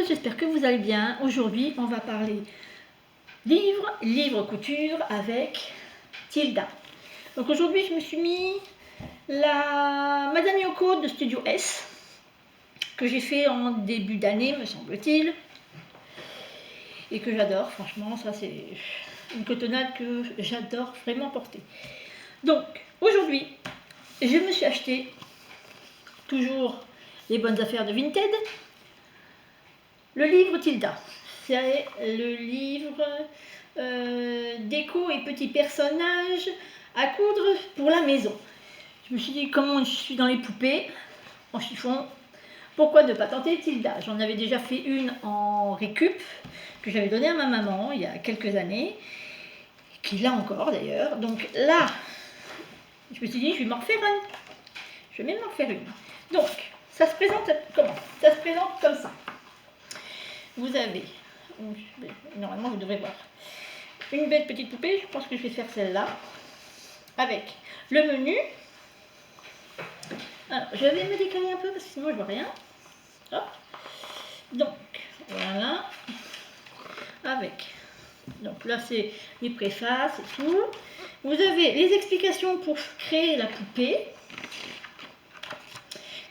j'espère que vous allez bien. Aujourd'hui, on va parler livre couture avec Tilda. Donc aujourd'hui, je me suis mis la Madame Yoko de Studio S, que j'ai fait en début d'année, me semble-t-il, et que j'adore. Franchement, ça c'est une cotonnade que j'adore vraiment porter. Donc aujourd'hui, je me suis acheté toujours les bonnes affaires de Vinted. Le livre Tilda, c'est le livre déco et petits personnages à coudre pour la maison. Je me suis dit, comment je suis dans les poupées en chiffon, pourquoi ne pas tenter Tilda? J'en avais déjà fait une en récup que j'avais donnée à ma maman il y a quelques années, qui l'a encore d'ailleurs. Donc là, je me suis dit, je vais m'en refaire une. Je vais même m'en faire une. Donc, ça se présente comment? Ça se présente comme ça. Vous avez, normalement vous devrez voir, une belle petite poupée, je pense que je vais faire celle-là, avec le menu. Alors, je vais me décaler un peu parce que sinon je vois rien. Hop. Donc, voilà. Avec, donc là c'est les préfaces et tout. Vous avez les explications pour créer la poupée,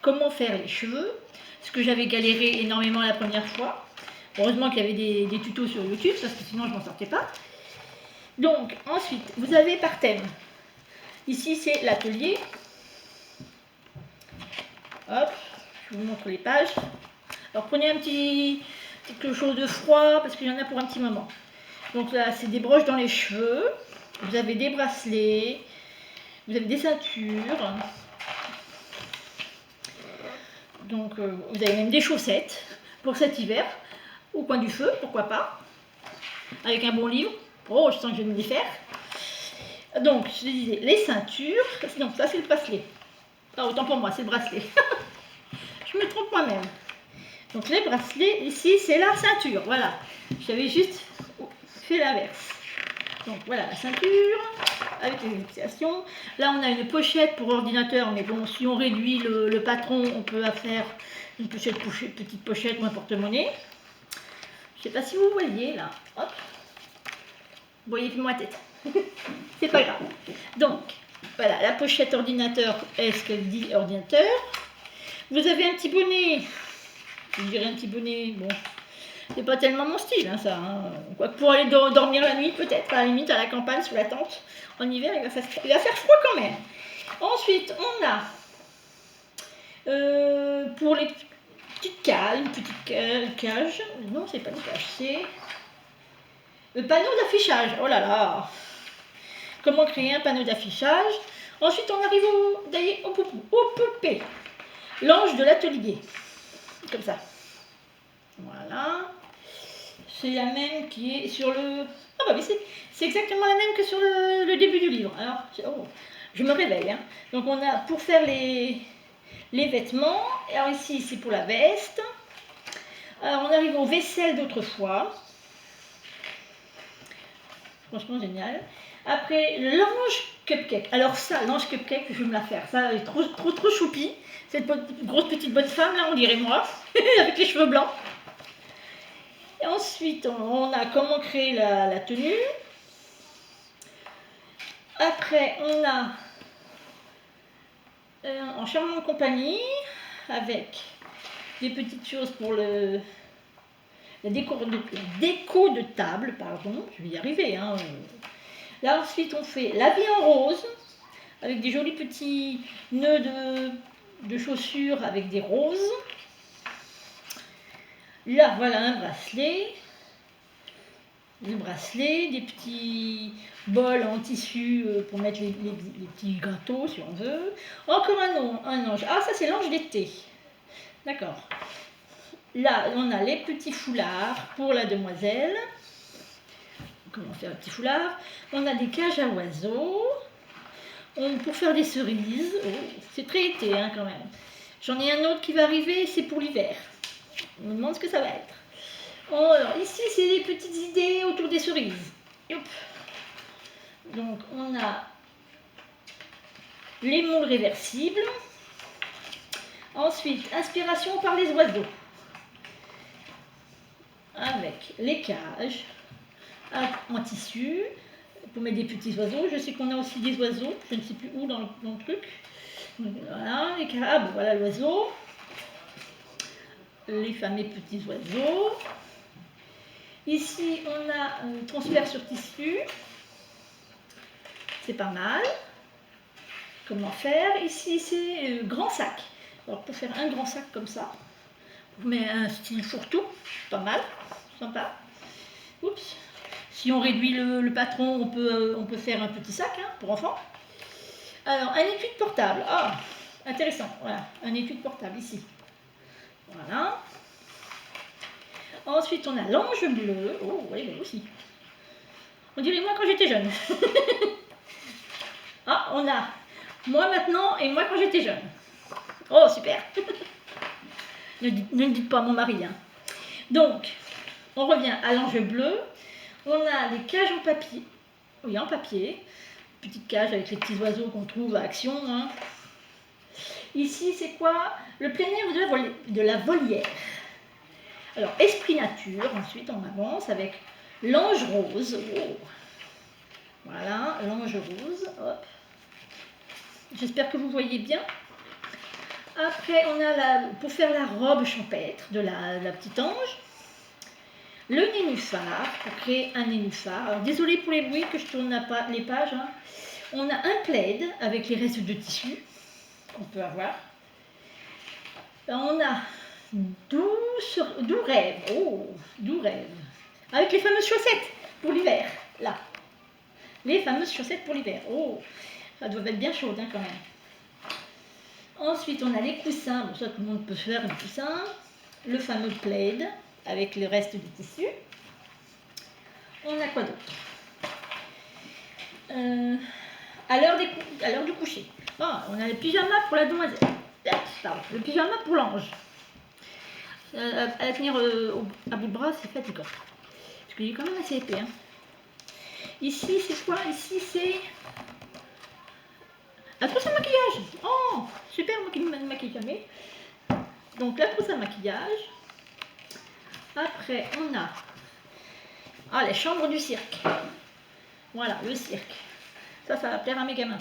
comment faire les cheveux, ce que j'avais galéré énormément la première fois. Heureusement qu'il y avait des tutos sur YouTube, parce que sinon je m'en sortais pas. Donc, ensuite, vous avez par thème. Ici, c'est l'atelier. Hop, je vous montre les pages. Alors, prenez quelque chose de froid, parce qu'il y en a pour un petit moment. Donc là, c'est des broches dans les cheveux. Vous avez des bracelets. Vous avez des ceintures. Donc, vous avez même des chaussettes pour cet hiver. Au coin du feu, pourquoi pas. Avec un bon livre. Oh, je sens que je vais me les faire. Donc, je disais, les ceintures. Non, ça c'est le bracelet. Ah, autant pour moi, c'est le bracelet. Je me trompe moi-même. Donc, les bracelets, ici, c'est la ceinture. Voilà. J'avais juste fait l'inverse. Donc, voilà la ceinture, avec les explications. Là, on a une pochette pour ordinateur, mais bon, si on réduit le patron, on peut faire une petite pochette ou un porte-monnaie. Je ne sais pas si vous voyez, là. Hop. Vous voyez plus ma tête. C'est pas grave. Donc, voilà, la pochette ordinateur est ce qu'elle dit ordinateur. Vous avez un petit bonnet. Je dirais un petit bonnet, bon, c'est pas tellement mon style, hein, ça. Hein. Quoi, pour aller dormir la nuit, peut-être, à la limite, à la campagne, sous la tente. En hiver, il va faire froid quand même. Ensuite, on a, pour les petites cages, une petite cage. Non, c'est pas une cage, c'est le panneau d'affichage. Oh là là! Comment créer un panneau d'affichage. Ensuite, on arrive au poupée. L'ange de l'atelier. Comme ça. Voilà. C'est la même qui est sur le... Ah bah oui, c'est exactement la même que sur le début du livre. Alors, oh, je me réveille. Hein. Donc, on a pour faire les vêtements. Alors ici, c'est pour la veste. Alors, on arrive aux vaisselles d'autrefois. Franchement, génial. Après, l'ange cupcake. Alors ça, l'ange cupcake, je vais me la faire. Ça, elle est trop choupi. Cette grosse petite bonne femme, là, on dirait moi, avec les cheveux blancs. Et ensuite, on a comment créer la tenue. Après, on a en charmante compagnie, avec des petites choses pour la déco de table, pardon. Je vais y arriver, hein. Là, ensuite, on fait la vie en rose, avec des jolis petits nœuds de chaussures avec des roses. Là, voilà un bracelet. Le bracelet, des petits bols en tissu pour mettre les petits gâteaux, si on veut. Encore un ange. Ah, ça, c'est l'ange d'été. D'accord. Là, on a les petits foulards pour la demoiselle. Comment faire un petit foulard. On a des cages à oiseaux. Pour faire des cerises. Oh, c'est très été hein, quand même. J'en ai un autre qui va arriver, c'est pour l'hiver. On me demande ce que ça va être. Oh, alors ici, c'est des petites idées autour des cerises. Hop. Donc, on a les moules réversibles. Ensuite, inspiration par les oiseaux. avec les cages en tissu pour mettre des petits oiseaux. Je sais qu'on a aussi des oiseaux, je ne sais plus où dans le truc. Voilà, les cages, ah, bon, voilà l'oiseau. Les fameux petits oiseaux. Ici, on a un transfert sur tissu. C'est pas mal. Comment faire? Ici, c'est grand sac. Alors, pour faire un grand sac comme ça, on met un style fourre-tout. Pas mal, sympa. Oups. Si on réduit le patron, on peut faire un petit sac hein, pour enfants. Alors, un étui portable. Ah, intéressant. Voilà, un étui portable ici. Voilà. Ensuite, on a l'ange bleu. Oh, oui, mais aussi. On dirait moi quand j'étais jeune. Ah, on a moi maintenant et moi quand j'étais jeune. Oh, super. Ne le dites pas à mon mari. Hein. Donc, on revient à l'ange bleu. On a les cages en papier. Oui, en papier. Petite cage avec les petits oiseaux qu'on trouve à Action. Hein. Ici, c'est quoi? Le plein air de la volière. Alors, esprit nature, ensuite on avance avec l'ange rose. Oh. Voilà, l'ange rose. Hop. J'espère que vous voyez bien. Après, on a pour faire la robe champêtre de la petite ange. Le nénuphar, pour créer un nénuphar. Alors, désolé pour les bruits que je tourne les pages. Hein. On a un plaid avec les restes de tissu qu'on peut avoir. On a doux rêve. Oh, doux rêve. Avec les fameuses chaussettes pour l'hiver. Là. Les fameuses chaussettes pour l'hiver. Oh, ça doit être bien chaud hein, quand même. Ensuite, on a les coussins. Bon, ça, tout le monde peut faire un coussin. Le fameux plaid avec le reste du tissu. On a quoi d'autre à l'heure du coucher. Oh, on a le pyjama pour la demoiselle. Pardon, le pyjama pour l'ange. À tenir à bout de bras, c'est fatigant. Parce qu'il est quand même assez épais. Hein. Ici, c'est quoi? Ici, c'est la trousse à maquillage. Oh, super, moi qui me maquille jamais. Donc, la trousse à maquillage. Après, on a les chambres du cirque. Voilà, le cirque. Ça va plaire à mes gamins.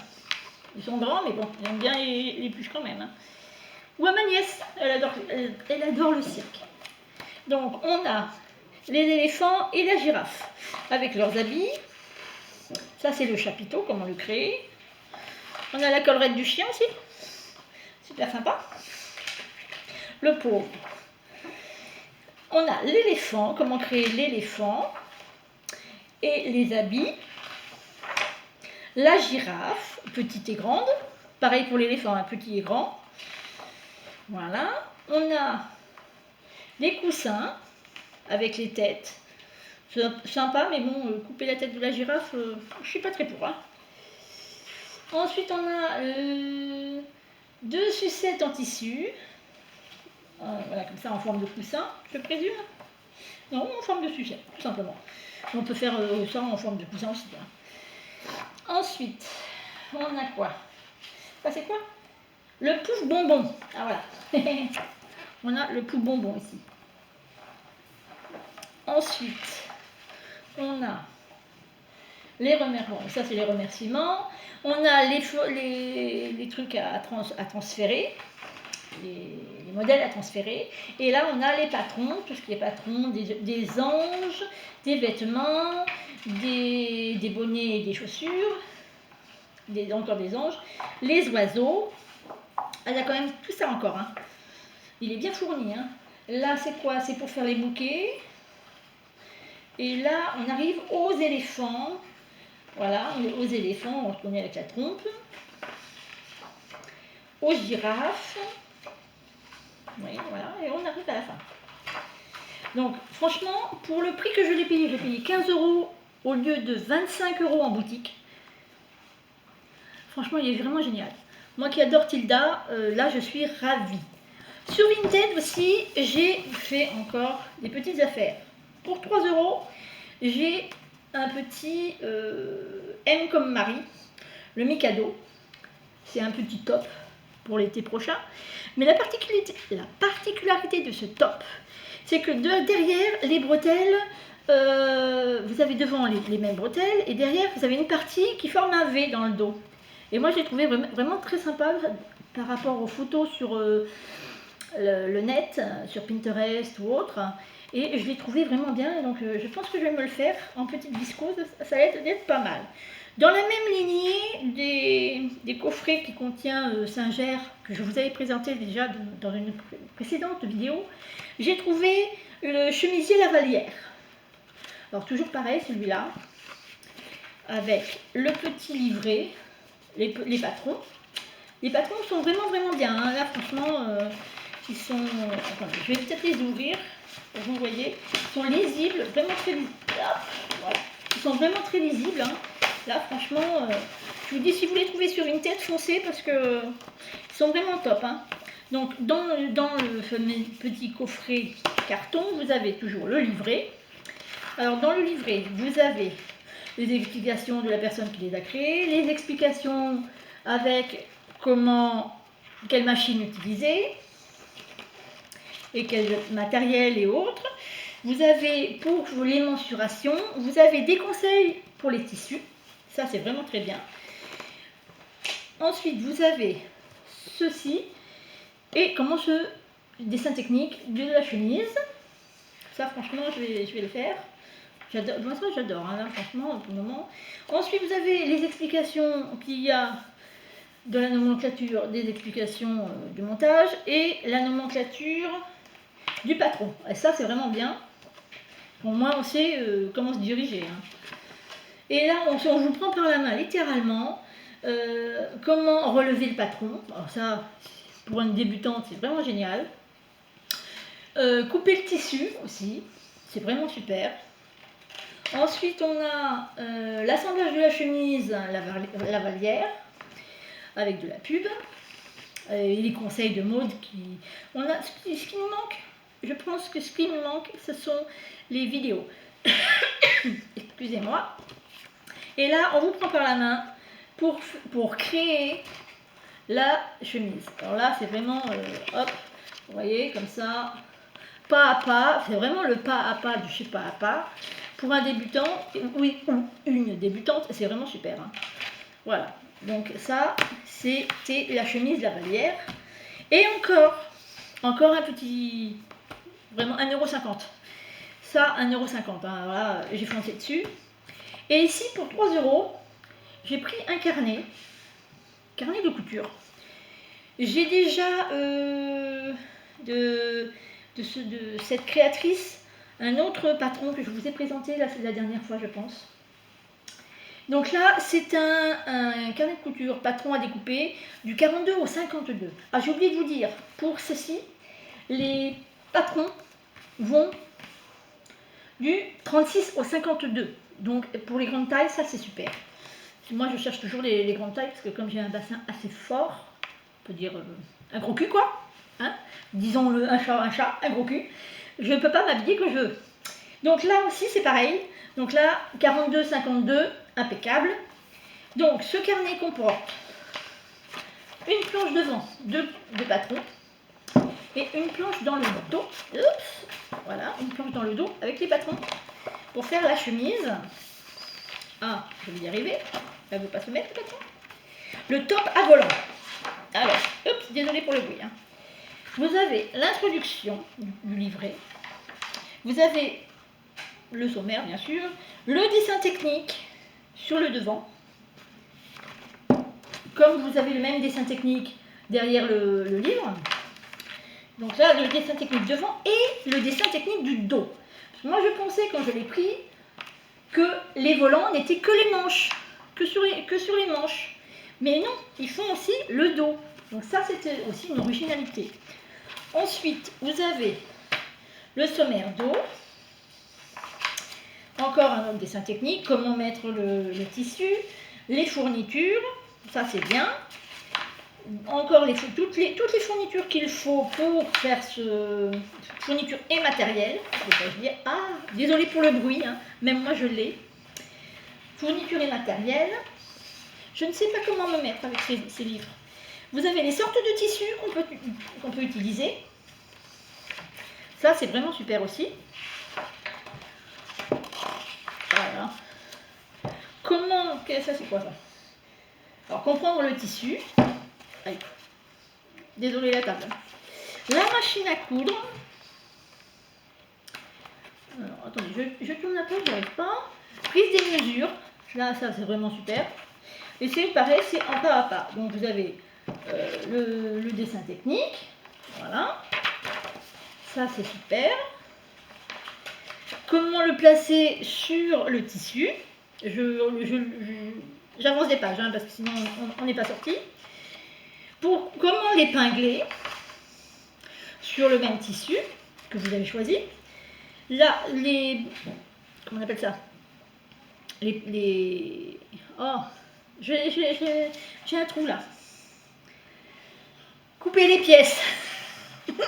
Ils sont grands, mais bon, ils aiment bien les pluches quand même. Hein. Ou à ma nièce, elle adore le cirque. Donc, on a les éléphants et la girafe avec leurs habits. Ça, c'est le chapiteau, comment le créer. On a la collerette du chien aussi. Super sympa. Le pauvre. On a l'éléphant, comment créer l'éléphant. Et les habits. La girafe, petite et grande. Pareil pour l'éléphant, un petit et grand. Voilà. On a des coussins avec les têtes. C'est sympa, mais bon, couper la tête de la girafe, je suis pas très pour. Hein. Ensuite, on a 2 sucettes en tissu. Voilà, comme ça, en forme de coussin, je présume. Non, en forme de sucette, tout simplement. On peut faire ça en forme de coussin aussi. Hein. Ensuite, on a quoi? Ça, c'est quoi? Le pouf bonbon. Ah, voilà. On a le pouf bonbon ici. Ensuite, on a les remerciements. Ça, c'est les remerciements. On a les trucs à transférer. Les modèles à transférer. Et là, on a les patrons, tout ce qui est patron, des anges, des vêtements, des bonnets et des chaussures, encore des anges, les oiseaux. Ah, il y a quand même tout ça encore. Hein. Il est bien fourni. Hein. Là, c'est quoi? C'est pour faire les bouquets. Et là, on arrive aux éléphants. Voilà, on est aux éléphants, on reconnaît avec la trompe. Aux girafes. Oui, voilà, et on arrive à la fin. Donc, franchement, pour le prix que je l'ai payé, j'ai payé 15 € au lieu de 25 € en boutique. Franchement, il est vraiment génial. Moi qui adore Tilda, là, je suis ravie. Sur Vinted aussi, j'ai fait encore des petites affaires. Pour 3 €, j'ai un petit M comme Marie, le Mikado. C'est un petit top pour l'été prochain. Mais la particularité de ce top, c'est que derrière les bretelles, vous avez devant les mêmes bretelles et derrière vous avez une partie qui forme un V dans le dos. Et moi j'ai trouvé vraiment très sympa par rapport aux photos sur le net, sur Pinterest ou autre. Et je l'ai trouvé vraiment bien, donc je pense que je vais me le faire en petite viscose, ça va être pas mal. Dans la même lignée des coffrets qui contient Singer, que je vous avais présenté déjà dans une précédente vidéo, j'ai trouvé le chemisier Lavalière. Alors toujours pareil, celui-là, avec le petit livret, les patrons. Les patrons sont vraiment bien, hein. Là franchement, ils sont... attendez, je vais peut-être les ouvrir, pour que vous voyez. Ils sont lisibles, vraiment très lisibles. Voilà. Ils sont vraiment très lisibles, hein. Là franchement, je vous dis, si vous les trouvez sur une tête, foncez, parce que ils sont vraiment top, hein. Donc dans le fameux petit coffret carton, vous avez toujours le livret. Alors dans le livret, vous avez les explications de la personne qui les a créés, les explications avec quelle machine utiliser et quel matériel et autres. Vous avez pour les mensurations, vous avez des conseils pour les tissus, ça c'est vraiment très bien. Ensuite vous avez ceci et comment ce dessin technique de la chemise. Ça franchement je vais le faire. J'adore, hein, là, franchement, pour le moment. Ensuite, vous avez les explications qu'il y a de la nomenclature, des explications du montage et la nomenclature du patron. Et ça, c'est vraiment bien. Au moins, on sait comment se diriger. Hein. Et là, on vous prend par la main, littéralement, comment relever le patron. Alors ça, pour une débutante, c'est vraiment génial. Couper le tissu aussi, c'est vraiment super. Ensuite, on a l'assemblage de la chemise Lavalière avec de la pub et les conseils de mode ce qui nous manque. Je pense que ce qui nous manque, ce sont les vidéos. Excusez-moi. Et là, on vous prend par la main pour créer la chemise. Alors là, c'est vraiment, hop, vous voyez, comme ça, pas à pas. C'est vraiment le pas à pas du chez pas à pas. Pour un débutant, oui, ou une débutante, c'est vraiment super. Hein. Voilà, donc ça, c'était la chemise Lavalière. Et encore un petit, vraiment 1,50 €. Ça, 1,50 €, hein, voilà, j'ai foncé dessus. Et ici, pour 3 €, j'ai pris un carnet de couture. J'ai déjà de cette créatrice un autre patron que je vous ai présenté là, c'est la dernière fois, je pense. Donc là, c'est un carnet de couture patron à découper du 42 au 52. Ah, j'ai oublié de vous dire, pour ceci, les patrons vont du 36 au 52. Donc pour les grandes tailles, ça c'est super. Moi, je cherche toujours les grandes tailles parce que comme j'ai un bassin assez fort, on peut dire un gros cul quoi, hein, disons-le, un chat, un gros cul. Je ne peux pas m'habiller que je veux. Donc là aussi, c'est pareil. Donc là, 42-52, impeccable. Donc, ce carnet comporte une planche devant de patron et une planche dans le dos. Oups, voilà, une planche dans le dos avec les patrons pour faire la chemise. Ah, je vais y arriver. Elle ne veut pas se mettre, le patron. Le top à volant. Alors, oups, désolé pour le bruit. Hein. Vous avez l'introduction du livret. Vous avez le sommaire, bien sûr, le dessin technique sur le devant. Comme vous avez le même dessin technique derrière le livre. Donc là, le dessin technique devant et le dessin technique du dos. Moi, je pensais, quand je l'ai pris, que les volants n'étaient que les manches, que sur les manches. Mais non, ils font aussi le dos. Donc ça, c'était aussi une originalité. Ensuite, vous avez le sommaire dos. Encore un autre dessin technique, comment mettre le tissu, les fournitures, ça c'est bien. Encore toutes les fournitures qu'il faut pour faire ce fourniture et matériel. Ah, désolé pour le bruit, hein, même moi je l'ai. Fourniture et matériel. Je ne sais pas comment me mettre avec ces livres. Vous avez les sortes de tissus qu'on peut utiliser. Ça, c'est vraiment super aussi. Voilà. Comment... Ça, c'est quoi ça? Alors, comprendre le tissu. Allez. Désolé la table. La machine à coudre. Alors, attendez, je tourne la page, j'arrive pas. Prise des mesures. Là, ça, c'est vraiment super. Et c'est pareil, c'est en pas à pas. Donc, vous avez le dessin technique. Voilà. Ça, c'est super. Comment le placer sur le tissu. J'avance des pages, hein, parce que sinon, on n'est pas sorti. Pour comment l'épingler sur le même tissu que vous avez choisi. Là, comment on appelle ça? Oh, j'ai un trou là. Couper les pièces.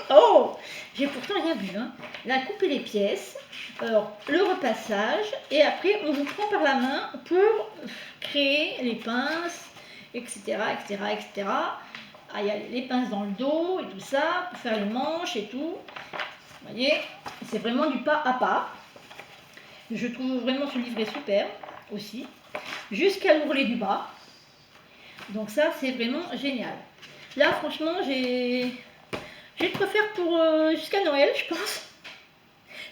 Oh, j'ai pourtant rien vu. Hein. Là, couper les pièces. Alors, le repassage. Et après, on vous prend par la main pour créer les pinces, etc., etc., etc. Ah, il y a les pinces dans le dos et tout ça, pour faire les manches et tout. Vous voyez, c'est vraiment du pas à pas. Je trouve vraiment ce livret super aussi. Jusqu'à l'ourlet du bas. Donc ça, c'est vraiment génial. Là, franchement, j'ai de quoi faire pour jusqu'à Noël, je pense.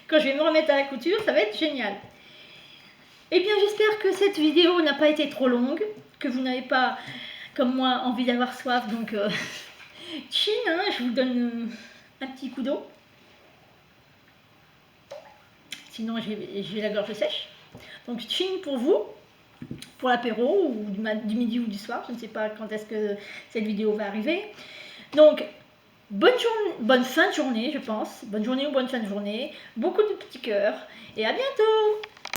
Quand je vais me remettre à la couture, ça va être génial. Eh bien, j'espère que cette vidéo n'a pas été trop longue, que vous n'avez pas, comme moi, envie d'avoir soif. Donc, chin, hein, je vous donne un petit coup d'eau. Sinon, j'ai la gorge sèche. Donc, chin pour vous, pour l'apéro, ou du midi ou du soir. Je ne sais pas quand est-ce que cette vidéo va arriver. Donc, bonne fin de journée, je pense. Bonne journée ou bonne fin de journée. Beaucoup de petits cœurs. Et à bientôt!